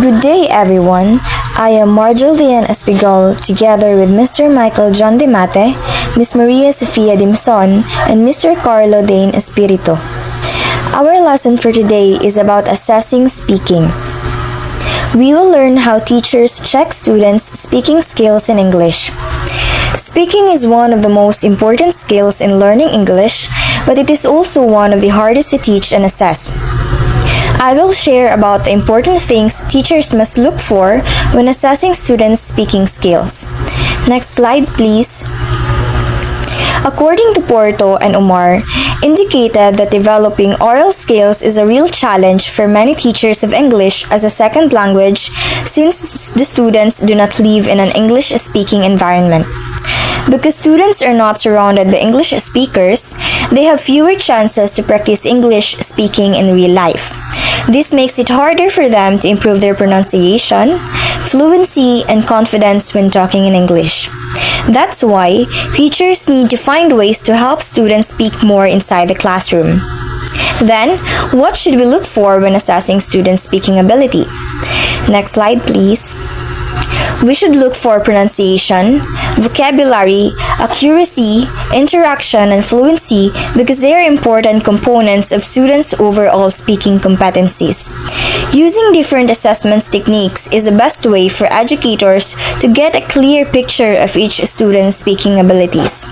Good day, everyone. I am Marjol Dian Espigol, together with Mr. Michael John Demate, Miss Maria Sofia Dimson, and Mr. Carlo Dane Espirito. Our lesson for today is about assessing speaking. We will learn how teachers check students' speaking skills in English. Speaking is one of the most important skills in learning English, but it is also one of the hardest to teach and assess. I will share about the important things teachers must look for when assessing students' speaking skills. Next slide, please. According to Porto and Omar, indicated that developing oral skills is a real challenge for many teachers of English as a second language since the students do not live in an English-speaking environment. Because students are not surrounded by English speakers, they have fewer chances to practice English speaking in real life. This makes it harder for them to improve their pronunciation, fluency, and confidence when talking in English. That's why teachers need to find ways to help students speak more inside the classroom. Then, what should we look for when assessing students' speaking ability? Next slide, please. We should look for pronunciation, vocabulary, accuracy, interaction, and fluency because they are important components of students' overall speaking competencies. Using different assessment techniques is the best way for educators to get a clear picture of each student's speaking abilities.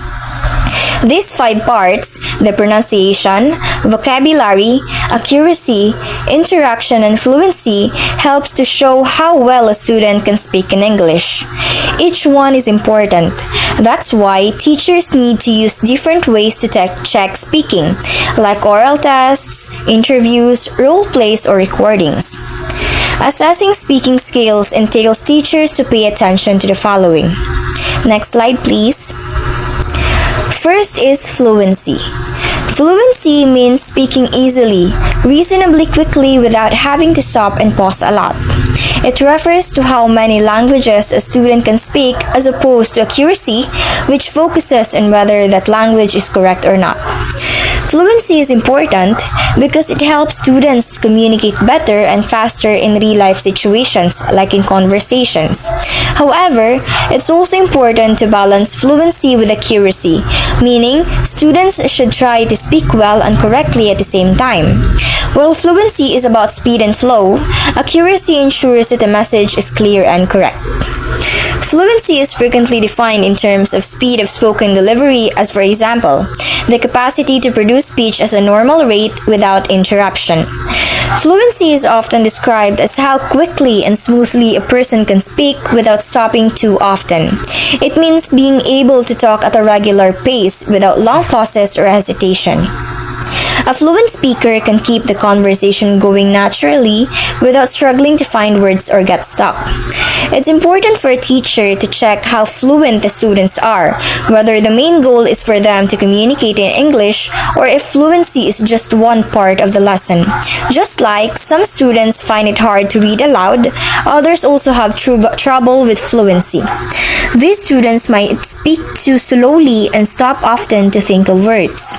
These 5 parts, the pronunciation, vocabulary, accuracy, interaction, and fluency, helps to show how well a student can speak in English. Each one is important. That's why teachers need to use different ways to check speaking, like oral tests, interviews, role plays, or recordings. Assessing speaking skills entails teachers to pay attention to the following. Next slide, please. First is fluency. Fluency means speaking easily, reasonably quickly without having to stop and pause a lot. It refers to how many languages a student can speak as opposed to accuracy, which focuses on whether that language is correct or not. Fluency is important because it helps students communicate better and faster in real-life situations, like in conversations. However, it's also important to balance fluency with accuracy, meaning students should try to speak well and correctly at the same time. While fluency is about speed and flow, accuracy ensures that the message is clear and correct. Fluency is frequently defined in terms of speed of spoken delivery as, for example, the capacity to produce speech at a normal rate without interruption. Fluency is often described as how quickly and smoothly a person can speak without stopping too often. It means being able to talk at a regular pace without long pauses or hesitation. A fluent speaker can keep the conversation going naturally without struggling to find words or get stuck. It's important for a teacher to check how fluent the students are, whether the main goal is for them to communicate in English or if fluency is just one part of the lesson. Just like some students find it hard to read aloud, others also have trouble with fluency. These students might speak too slowly and stop often to think of words.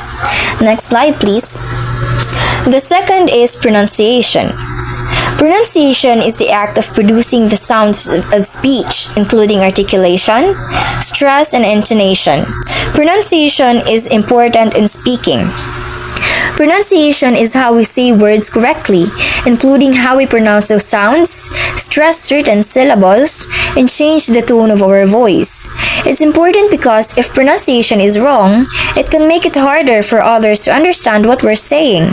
Next slide, please. The second is pronunciation. Pronunciation is the act of producing the sounds of speech, including articulation, stress, and intonation. Pronunciation is important in speaking. Pronunciation is how we say words correctly, including how we pronounce those sounds, stress certain syllables, and change the tone of our voice. It's important because if pronunciation is wrong, it can make it harder for others to understand what we're saying.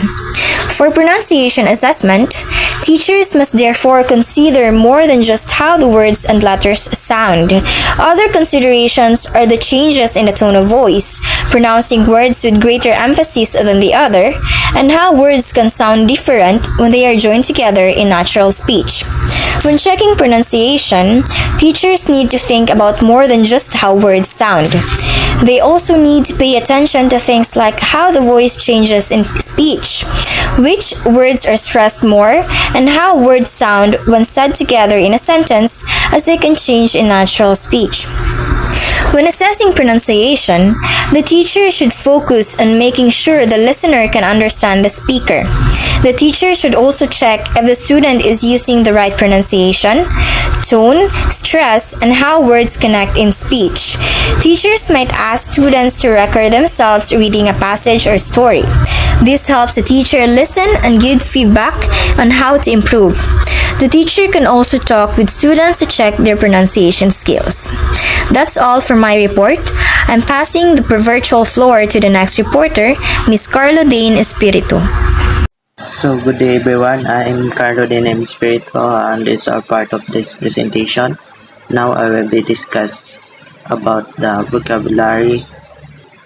For pronunciation assessment, teachers must therefore consider more than just how the words and letters sound. Other considerations are the changes in the tone of voice, pronouncing words with greater emphasis than the other, and how words can sound different when they are joined together in natural speech. When checking pronunciation, teachers need to think about more than just how words sound. They also need to pay attention to things like how the voice changes in speech, which words are stressed more, and how words sound when said together in a sentence, as they can change in natural speech. When assessing pronunciation, the teacher should focus on making sure the listener can understand the speaker. The teacher should also check if the student is using the right pronunciation, tone, stress, and how words connect in speech. Teachers might ask students to record themselves reading a passage or story. This helps the teacher listen and give feedback on how to improve. The teacher can also talk with students to check their pronunciation skills. That's all for my report. I'm passing the virtual floor to the next reporter, Miss Carlo Dane Espiritu. So good day everyone, I'm Carlo Denem Espiritu and this is our part of this presentation. Now I will be discuss about the vocabulary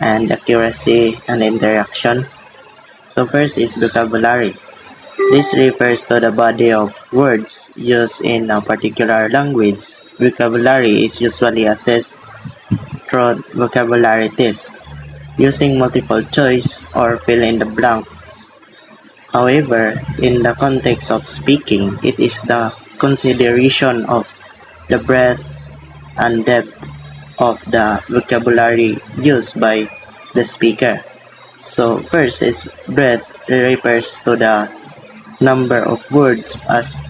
and accuracy and interaction. So first is vocabulary. This refers to the body of words used in a particular language. Vocabulary is usually assessed through vocabulary test, using multiple choice or fill in the blanks. However, in the context of speaking, it is the consideration of the breadth and depth of the vocabulary used by the speaker. So first is breadth refers to the number of words as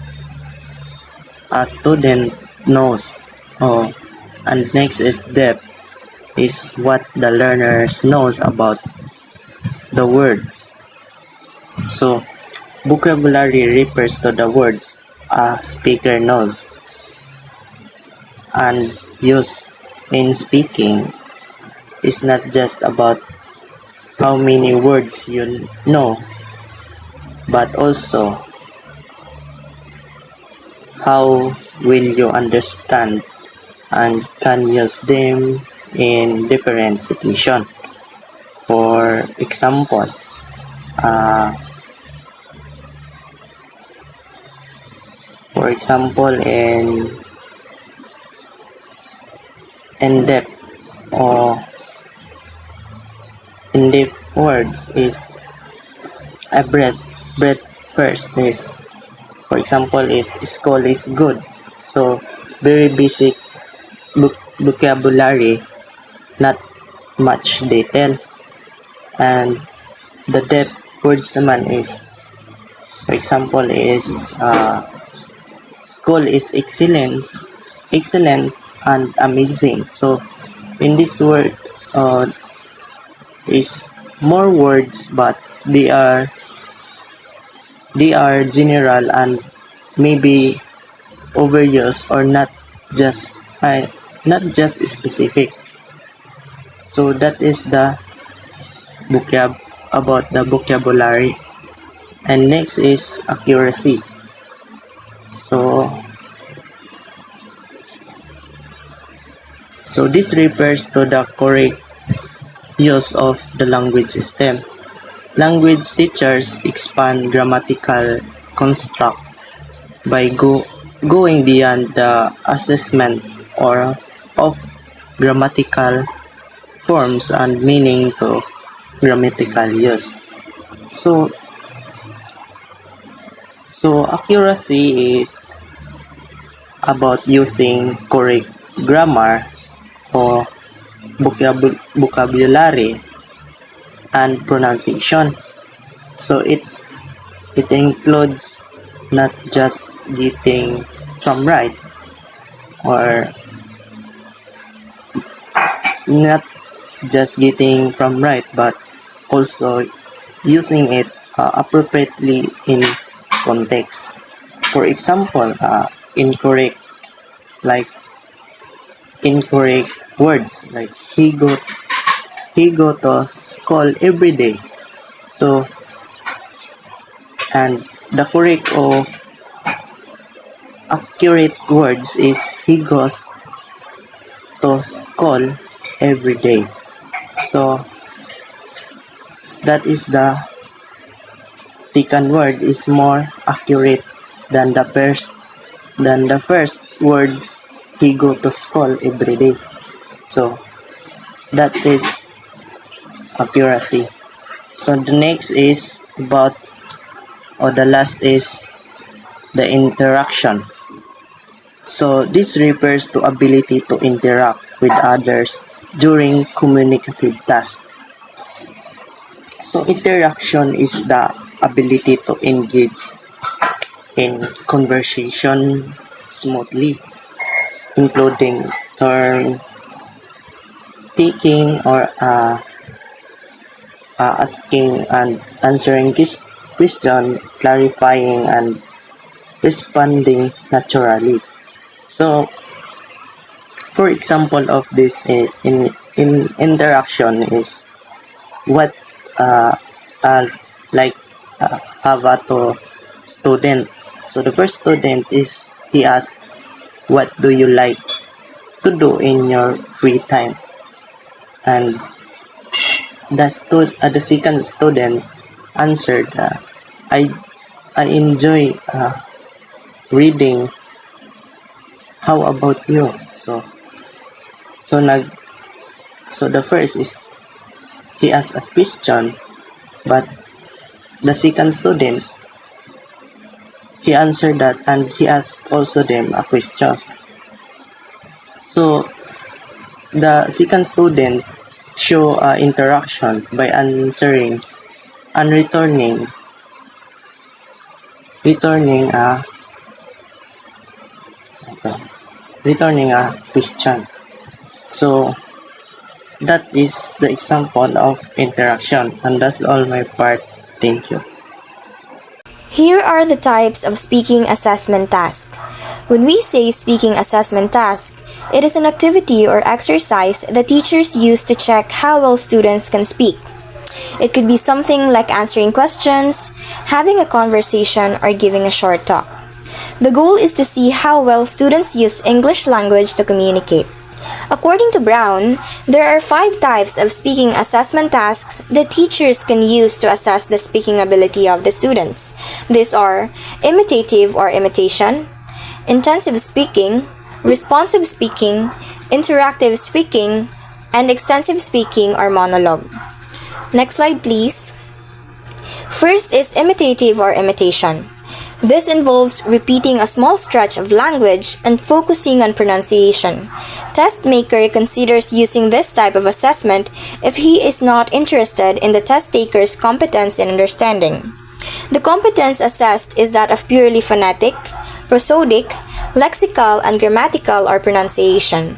a student knows. And next is depth is what the learners knows about the words. So vocabulary refers to the words a speaker knows and use in speaking. Is not just about how many words you know, but also how will you understand and can use them in different situations. For example, in depth or in depth words is a breadth first is, for example, is school is good. So very basic vocabulary, not much detail. And the depth words naman is, for example, is school is excellent and amazing. So in this word is more words, but they are general and maybe overused or not just specific. So that is the about the vocabulary. And next is accuracy. So this refers to the correct use of the language system. Language teachers expand grammatical construct by going beyond the assessment or of grammatical forms and meaning to grammatical use. So accuracy is about using correct grammar or vocabulary and pronunciation. So it includes not just getting from right or not just getting from right, but also using it appropriately in context. For example, incorrect words like he go to school every day. So and the correct or accurate words is he goes to school every day. So that is the second word is more accurate than the first words he go to school every day. So that is accuracy. So the next is about, or the last is the interaction. So this refers to ability to interact with others during communicative tasks. So interaction is the ability to engage in conversation smoothly, including turn taking or asking and answering question, clarifying and responding naturally. So, for example of this in interaction is what uh, like have a to student. So the first student is he asked, "What do you like to do in your free time?" And the second student answered, I enjoy reading. How about you? So nag so the first is he asked a question, but the second student he answered that and he asked also them a question. So the second student show interaction by answering and returning a returning a question. So that is the example of interaction, and that's all my part. Thank you. Here are the types of speaking assessment task. When we say speaking assessment task, it is an activity or exercise that teachers use to check how well students can speak. It could be something like answering questions, having a conversation, or giving a short talk. The goal is to see how well students use English language to communicate. According to Brown, there are 5 types of speaking assessment tasks that teachers can use to assess the speaking ability of the students. These are imitative or imitation, intensive speaking, responsive speaking, interactive speaking, and extensive speaking or monologue. Next slide, please. First is imitative or imitation. This involves repeating a small stretch of language and focusing on pronunciation. TestMaker considers using this type of assessment if he is not interested in the test taker's competence in understanding. The competence assessed is that of purely phonetic, prosodic, lexical, and grammatical or pronunciation.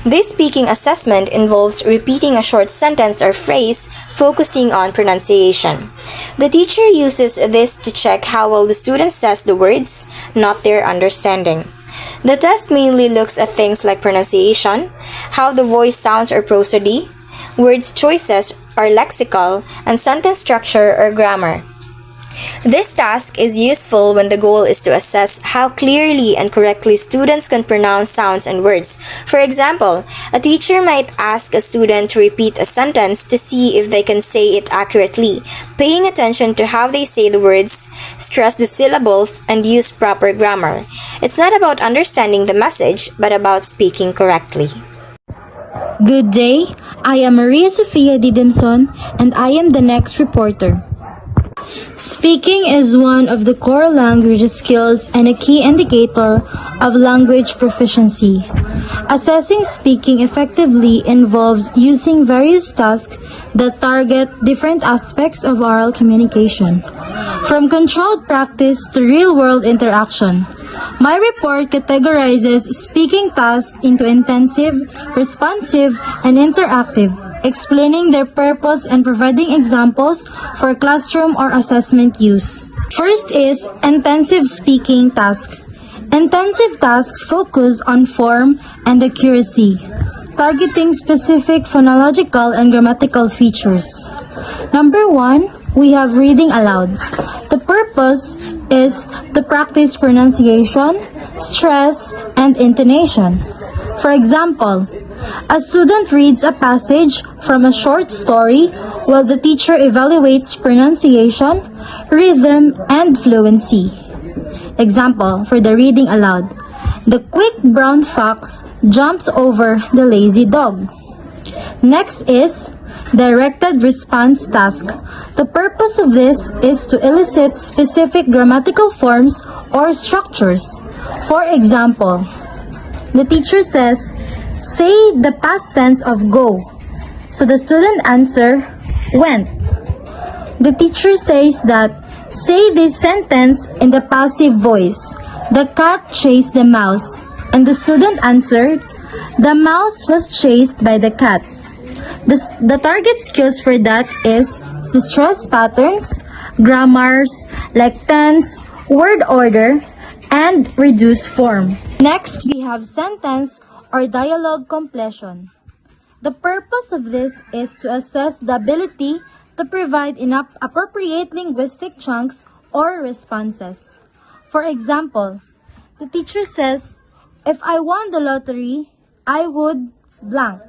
This speaking assessment involves repeating a short sentence or phrase, focusing on pronunciation. The teacher uses this to check how well the student says the words, not their understanding. The test mainly looks at things like pronunciation, how the voice sounds or prosody, words choices or lexical, and sentence structure or grammar. This task is useful when the goal is to assess how clearly and correctly students can pronounce sounds and words. For example, a teacher might ask a student to repeat a sentence to see if they can say it accurately, paying attention to how they say the words, stress the syllables, and use proper grammar. It's not about understanding the message, but about speaking correctly. Good day, I am Maria Sofia Didimson, and I am the next reporter. Speaking is one of the core language skills and a key indicator of language proficiency. Assessing speaking effectively involves using various tasks that target different aspects of oral communication, from controlled practice to real-world interaction. My report categorizes speaking tasks into intensive, responsive, and interactive, explaining their purpose and providing examples for classroom or assessment use. First is intensive speaking task. Intensive tasks focus on form and accuracy, targeting specific phonological and grammatical features. Number 1, we have reading aloud. The purpose is to practice pronunciation, stress, and intonation. For example, a student reads a passage from a short story while the teacher evaluates pronunciation, rhythm, and fluency. Example for the reading aloud. The quick brown fox jumps over the lazy dog. Next is directed response task. The purpose of this is to elicit specific grammatical forms or structures. For example, the teacher says, Say the past tense of go. So the student answer, went. The teacher says that, say this sentence in the passive voice. The cat chased the mouse. And the student answered, the mouse was chased by the cat. The target skills for that is the stress patterns, grammars, like tense, word order, and reduced form. Next, we have sentence or dialogue completion. The purpose of this is to assess the ability to provide enough appropriate linguistic chunks or responses. For example, the teacher says, if I won the lottery, I would blank.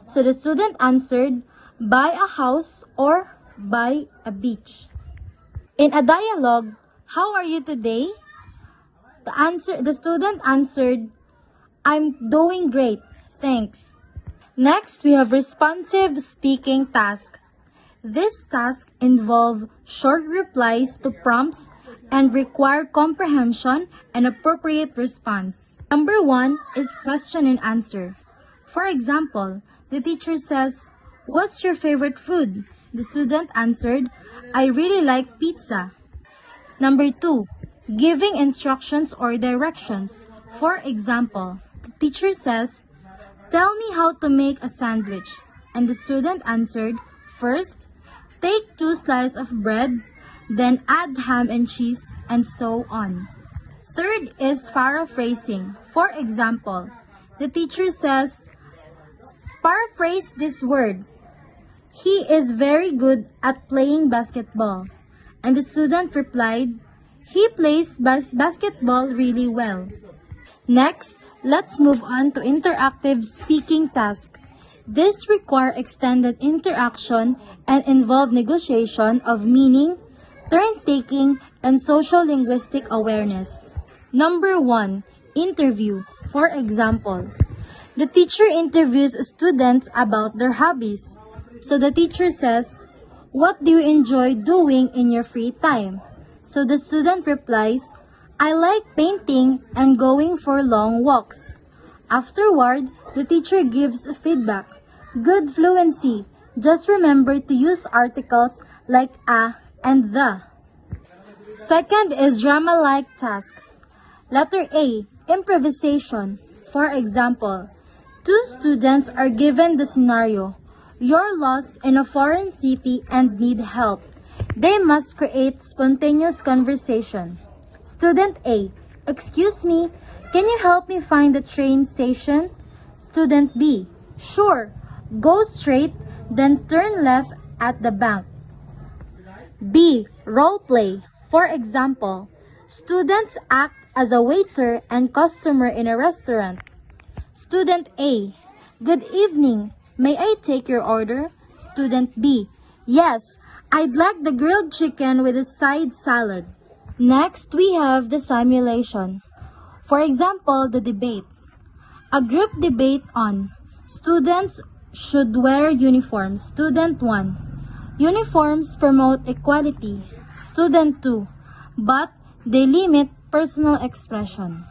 So the student answered, buy a house or buy a beach. In a dialogue, how are you today? The student answered, I'm doing great, thanks. Next, we have responsive speaking task. This task involve short replies to prompts and require comprehension and appropriate response. Number 1 is question and answer. For example, the teacher says, what's your favorite food? The student answered, I really like pizza. Number 2, giving instructions or directions. For example, the teacher says, tell me how to make a sandwich. And the student answered, first, take 2 slices of bread, then add ham and cheese, and so on. Third is paraphrasing. For example, the teacher says, paraphrase this word. He is very good at playing basketball. And the student replied, he plays basketball really well. Next, let's move on to interactive speaking task. This require extended interaction and involve negotiation of meaning, turn-taking, and social linguistic awareness. Number 1, interview. For example, the teacher interviews students about their hobbies. So the teacher says, what do you enjoy doing in your free time? So the student replies, I like painting and going for long walks. Afterward, the teacher gives feedback. Good fluency. Just remember to use articles like a and the. Second is drama-like task. Letter A, improvisation. For example, 2 students are given the scenario. You're lost in a foreign city and need help. They must create spontaneous conversation. Student A, excuse me, can you help me find the train station? Student B, sure, go straight, then turn left at the bank. B, role play. For example, students act as a waiter and customer in a restaurant. Student A, good evening, may I take your order? Student B, yes, I'd like the grilled chicken with a side salad. Next, we have the simulation. For example, the debate. A group debate on students should wear uniforms. Student 1. Uniforms promote equality. Student 2. But they limit personal expression.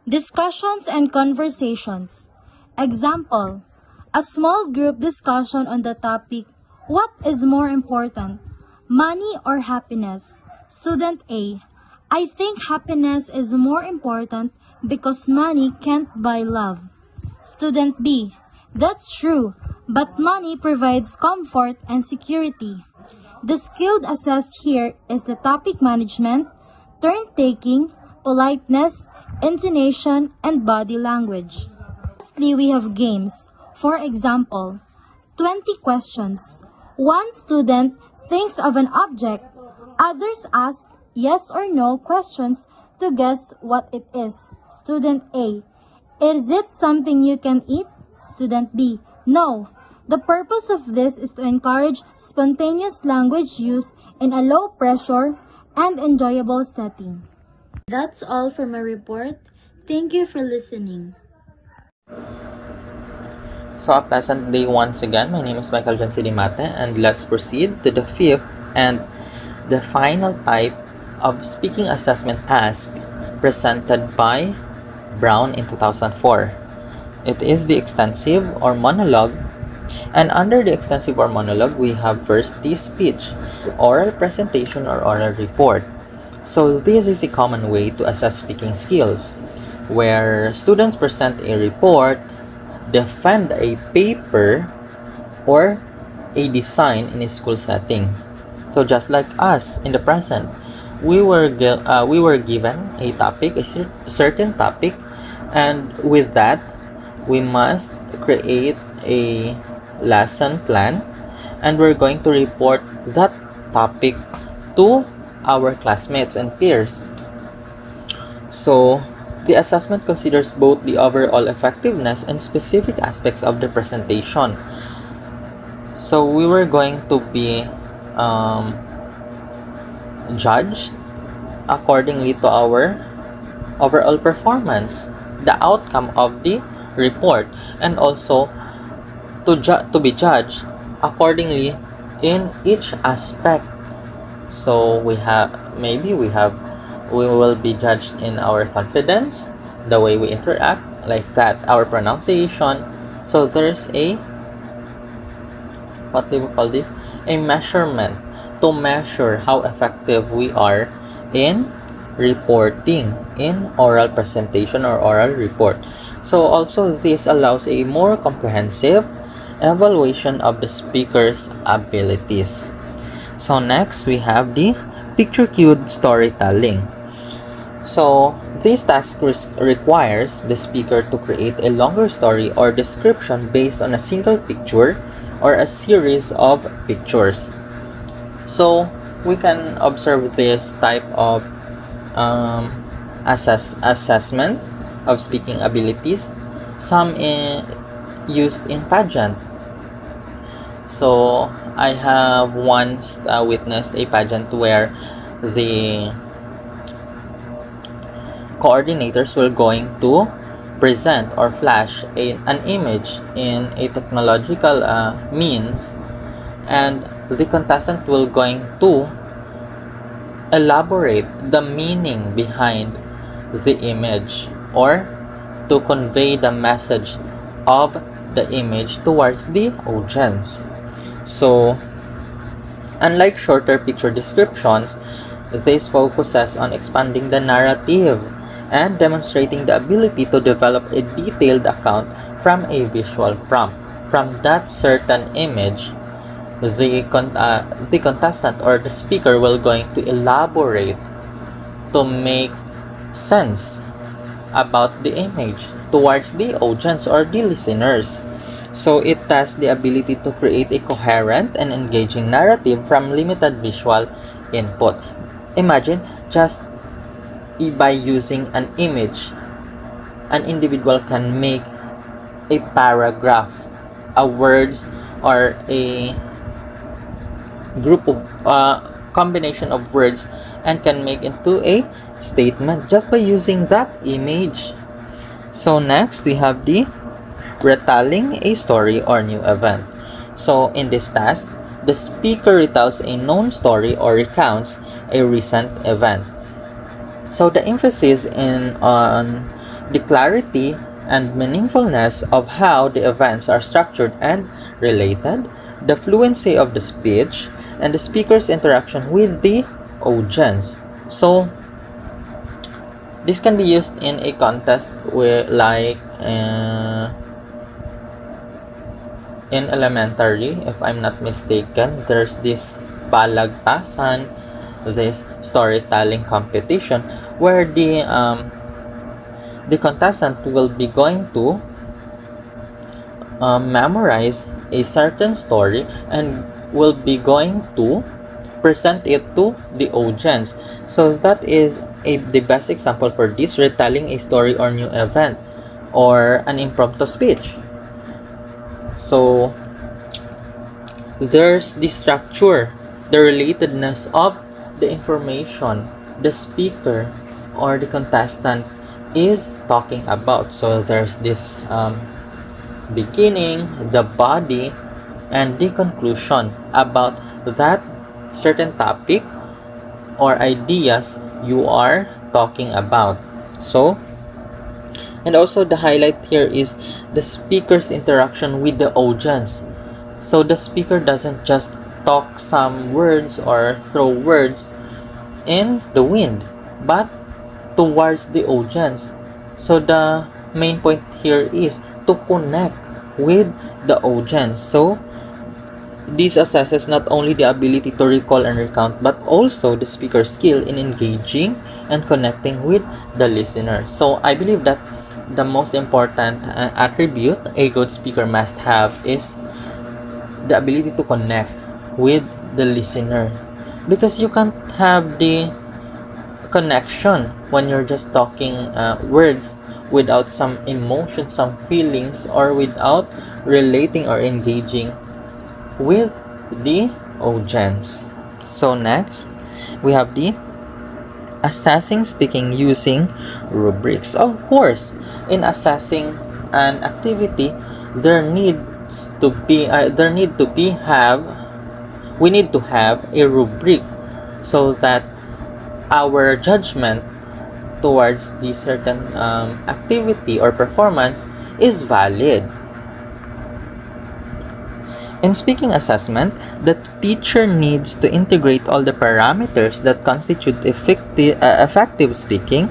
Discussions and conversations. Example. A small group discussion on the topic, what is more important, money or happiness? Student A, I think happiness is more important because money can't buy love. Student B, that's true, but money provides comfort and security. The skill assessed here is the topic management, turn-taking, politeness, intonation, and body language. Lastly, we have games. For example, 20 questions. One student thinks of an object. Others ask yes or no questions to guess what it is. Student A, is it something you can eat? Student B, no. The purpose of this is to encourage spontaneous language use in a low pressure and enjoyable setting. That's all for my report. Thank you for listening. So a pleasant day once again. My name is Michael John Sidimate, and let's proceed to the 5th and the final type of speaking assessment task presented by Brown in 2004. It is the extensive or monologue. And under the extensive or monologue, we have first the speech, oral presentation or oral report. So this is a common way to assess speaking skills, where students present a report, defend a paper, or a design in a school setting. So just like us in the present, we were given a topic, a certain topic, and with that, we must create a lesson plan, and we're going to report that topic to our classmates and peers. So the assessment considers both the overall effectiveness and specific aspects of the presentation. So we were going to be judged accordingly to our overall performance, the outcome of the report, and also to be judged accordingly in each aspect. So we will be judged in our confidence, the way we interact, like that, our pronunciation. So there's a, what do we call this, a measurement to measure how effective we are in reporting, in oral presentation or oral report. So also this allows a more comprehensive evaluation of the speaker's abilities. So next we have the picture cued storytelling. So this task requires the speaker to create a longer story or description based on a single picture or a series of pictures. So we can observe this type of assessment of speaking abilities, some used in pageant. So I have once witnessed a pageant where the coordinators were going to present or flash an image in a technological means, and the contestant will going to elaborate the meaning behind the image or to convey the message of the image towards the audience. So unlike shorter picture descriptions, this focuses on expanding the narrative and demonstrating the ability to develop a detailed account from a visual prompt. From that certain image, the contestant or the speaker will going to elaborate to make sense about the image towards the audience or the listeners. So it has the ability to create a coherent and engaging narrative from limited visual input. Imagine just by using an image, an individual can make a paragraph, a words, or a group of combination of words, and can make into a statement just by using that image. So next we have the retelling a story or new event. So in this task, the speaker retells a known story or recounts a recent event. So the emphasis on the clarity and meaningfulness of how the events are structured and related, the fluency of the speech, and the speaker's interaction with the audience. So this can be used in a contest where, like in elementary, if I'm not mistaken, there's this palagpasan, this storytelling competition, where the contestant will be going to memorize a certain story and will be going to present it to the audience. So that is the best example for this, retelling a story or new event or an impromptu speech. So there's the structure, the relatedness of the information the speaker or the contestant is talking about. So there's this beginning, the body, and the conclusion about that certain topic or ideas you are talking about. So And also the highlight here is the speaker's interaction with the audience. So the speaker doesn't just talk some words or throw words in the wind, but towards the audience. So the main point here is to connect with the audience. So this assesses not only the ability to recall and recount, but also the speaker's skill in engaging and connecting with the listener. So I believe that the most important attribute a good speaker must have is the ability to connect with the listener, because you can't have the connection when you're just talking words without some emotion, some feelings, or without relating or engaging with the audience. So next, we have the assessing speaking using rubrics. Of course, in assessing an activity, we need to have a rubric so that our judgment towards the certain activity or performance is valid. In speaking assessment, the teacher needs to integrate all the parameters that constitute effective speaking.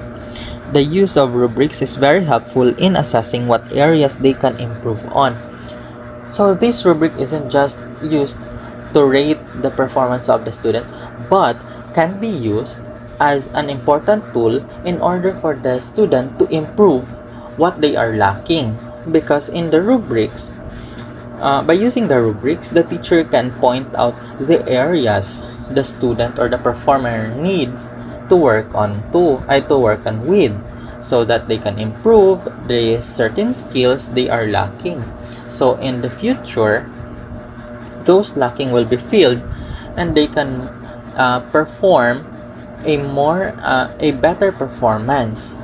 The use of rubrics is very helpful in assessing what areas they can improve on. So this rubric isn't just used to rate the performance of the student, but can be used as an important tool in order for the student to improve what they are lacking. Because in the rubrics, by using the rubrics, the teacher can point out the areas the student or the performer needs to work on with, so that they can improve the certain skills they are lacking. So in the future, those lacking will be filled, and they can perform a better performance.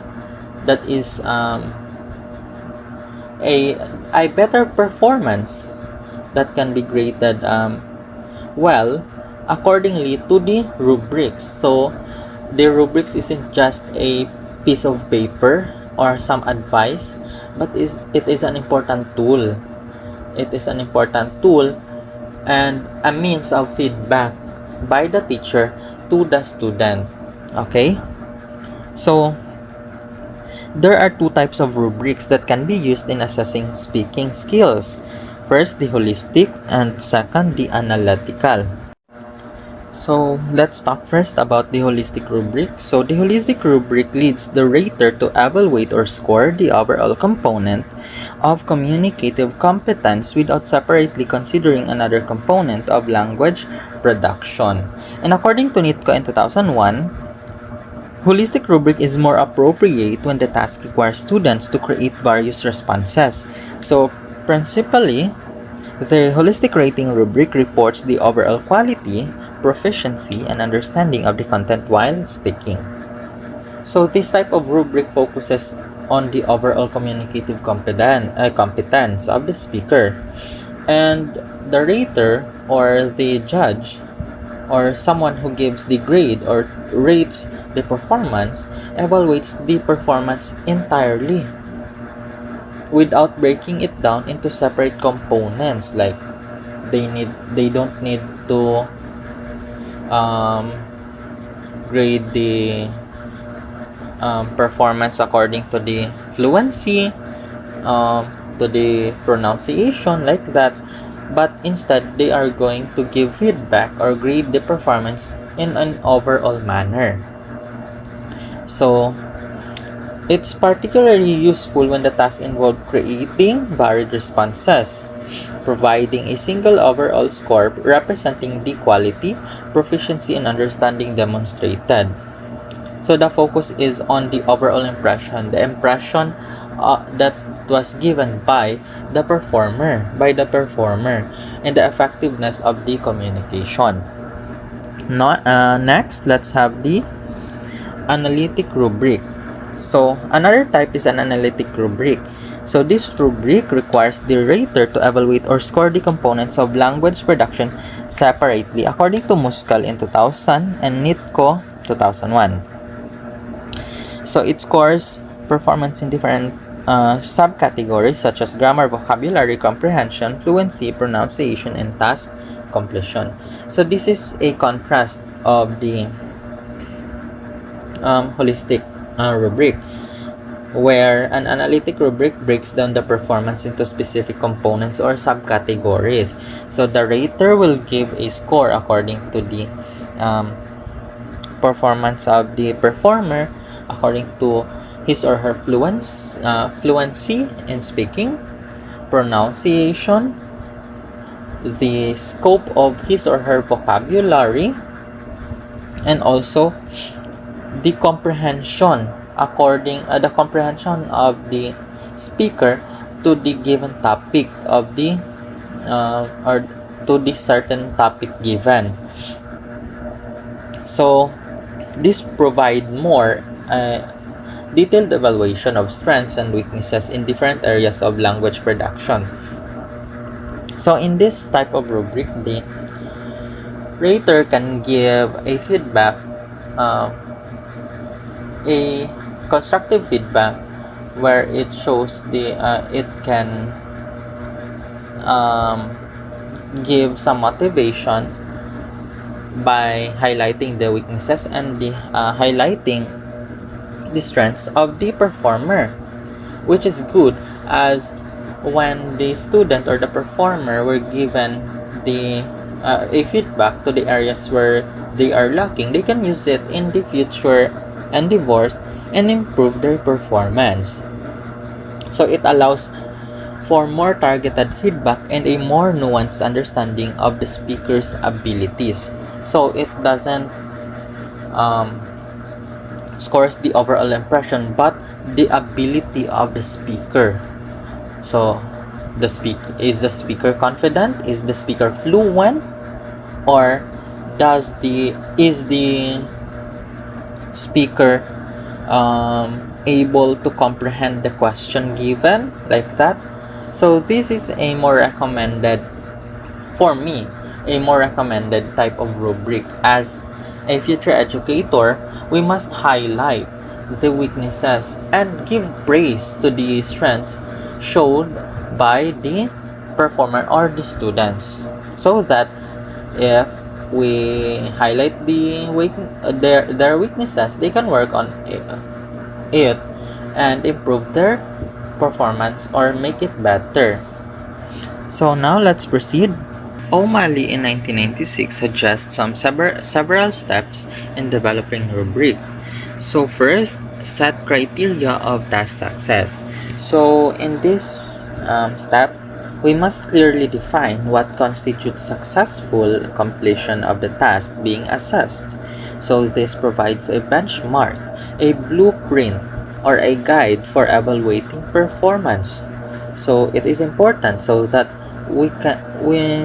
That is a better performance that can be graded well accordingly to the rubrics. So the rubrics isn't just a piece of paper or some advice, but it is an important tool. It is an important tool and a means of feedback by the teacher to the student. Okay? So there are two types of rubrics that can be used in assessing speaking skills. First, the holistic, and second, the analytical. So let's talk first about the holistic rubric. So the holistic rubric leads the rater to evaluate or score the overall component of communicative competence without separately considering another component of language production. And according to NITCO in 2001, holistic rubric is more appropriate when the task requires students to create various responses. So principally, the holistic rating rubric reports the overall quality, proficiency, and understanding of the content while speaking. So this type of rubric focuses on the overall communicative competence of the speaker, and the rater or the judge or someone who gives the grade or rates the performance evaluates the performance entirely without breaking it down into separate components. Like they don't need to grade the performance according to the fluency, to the pronunciation, like that, but instead they are going to give feedback or grade the performance in an overall manner. So it's particularly useful when the task involves creating varied responses, providing a single overall score representing the quality, proficiency, and understanding demonstrated. So the focus is on the overall impression, the impression that was given by the performer, and the effectiveness of the communication. Next, let's have the analytic rubric. So another type is an analytic rubric. So this rubric requires the rater to evaluate or score the components of language production separately according to Muskal in 2000 and NITCO 2001. So it scores performance in different subcategories such as grammar, vocabulary, comprehension, fluency, pronunciation, and task completion. So this is a contrast of the holistic rubric, where an analytic rubric breaks down the performance into specific components or subcategories. So the rater will give a score according to the performance of the performer, according to his or her fluency in speaking, pronunciation, the scope of his or her vocabulary, and also the comprehension the comprehension of the speaker to the given topic of the or to the certain topic given. So this provide more detailed evaluation of strengths and weaknesses in different areas of language production. So in this type of rubric, the rater can give a feedback, a constructive feedback, where it shows it can give some motivation by highlighting the weaknesses and the highlighting the strengths of the performer, which is good, as when the student or the performer were given the a feedback to the areas where they are lacking, they can use it in the future endeavors and improve their performance. So it allows for more targeted feedback and a more nuanced understanding of the speaker's abilities. So it doesn't scores the overall impression, but the ability of the speaker. So is the speaker confident? Is the speaker fluent? Or is the speaker able to comprehend the question given, like that? So this is a more recommended, for me, a more recommended type of rubric. As a future educator, we must highlight the weaknesses and give praise to the strengths shown by the performer or the students, so that if we highlight their weaknesses, they can work on it and improve their performance or make it better. So now let's proceed. O'Malley in 1996 suggests several steps in developing rubric. So first, set criteria of task success. So in this step, we must clearly define what constitutes successful completion of the task being assessed. So this provides a benchmark, a blueprint, or a guide for evaluating performance. So it is important so that we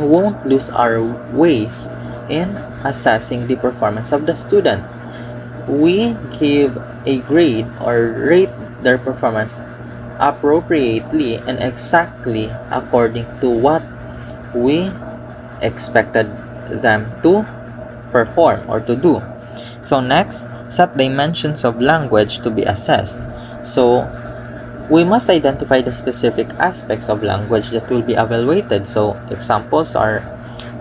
won't lose our ways in assessing the performance of the student. We give a grade or rate their performance appropriately and exactly according to what we expected them to perform or to do. So next, set dimensions of language to be assessed. So we must identify the specific aspects of language that will be evaluated. So examples are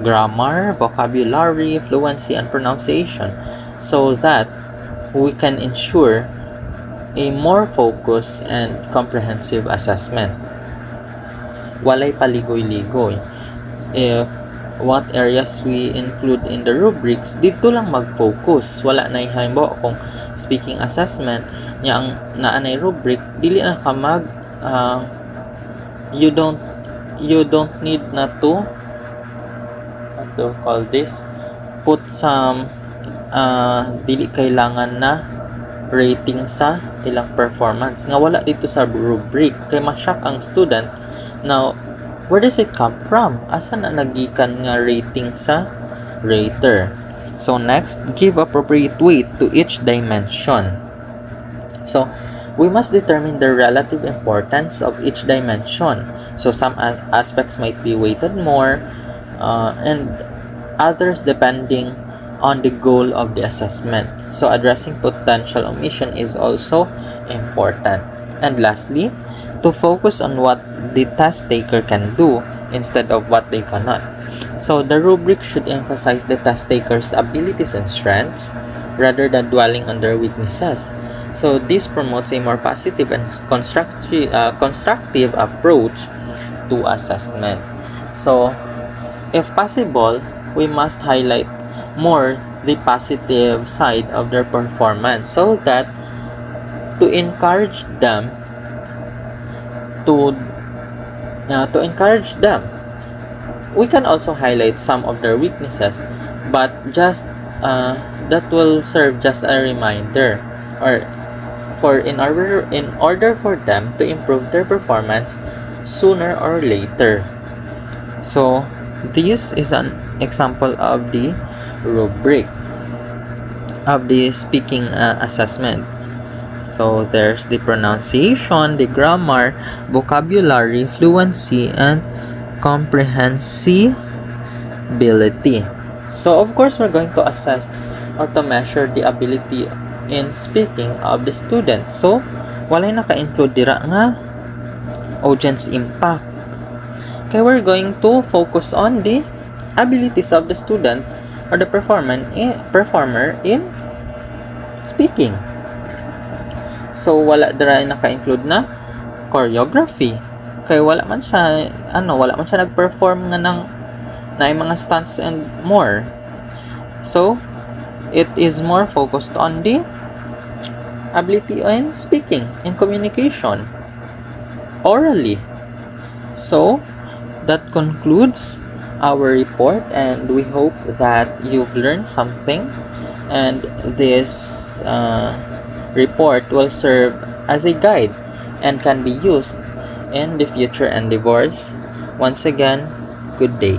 grammar, vocabulary, fluency, and pronunciation, so that we can ensure a more focused and comprehensive assessment. Walay paligoy-ligoy. If what areas we include in the rubrics, dito lang mag-focus. Wala na halimbawa kung speaking assessment nya ang naanay rubric, dili na ka mag you don't need na to what to call this, put some dili kailangan na rating sa ilang performance nga wala dito sa rubric, kay ma-shock ang student. Now, where does it come from? Asa na nagikan nga rating sa rater? So next, give appropriate weight to each dimension. So we must determine the relative importance of each dimension. So some aspects might be weighted more and others depending on the goal of the assessment. So addressing potential omission is also important. And lastly, to focus on what the task taker can do instead of what they cannot. So the rubric should emphasize the task taker's abilities and strengths rather than dwelling on their weaknesses. So this promotes a more positive and constructive approach to assessment. So if possible, we must highlight more the positive side of their performance so that to encourage them we can also highlight some of their weaknesses, but just that will serve just a reminder or in order for them to improve their performance sooner or later. So this is an example of the rubric of the speaking assessment. So there's the pronunciation, the grammar, vocabulary, fluency, and comprehensibility. So of course, we're going to assess or to measure the ability in speaking of the student. So walay naka-include dira nga audience impact. Okay, we're going to focus on the abilities of the student or the performer in speaking. So wala dira naka-include na choreography. Kay wala man siya nag-perform nga ng mga stunts and more. So it is more focused on the ability in speaking, in communication, orally. So that concludes our report, and we hope that you've learned something, and this report will serve as a guide and can be used in the future endeavors. Once again, good day.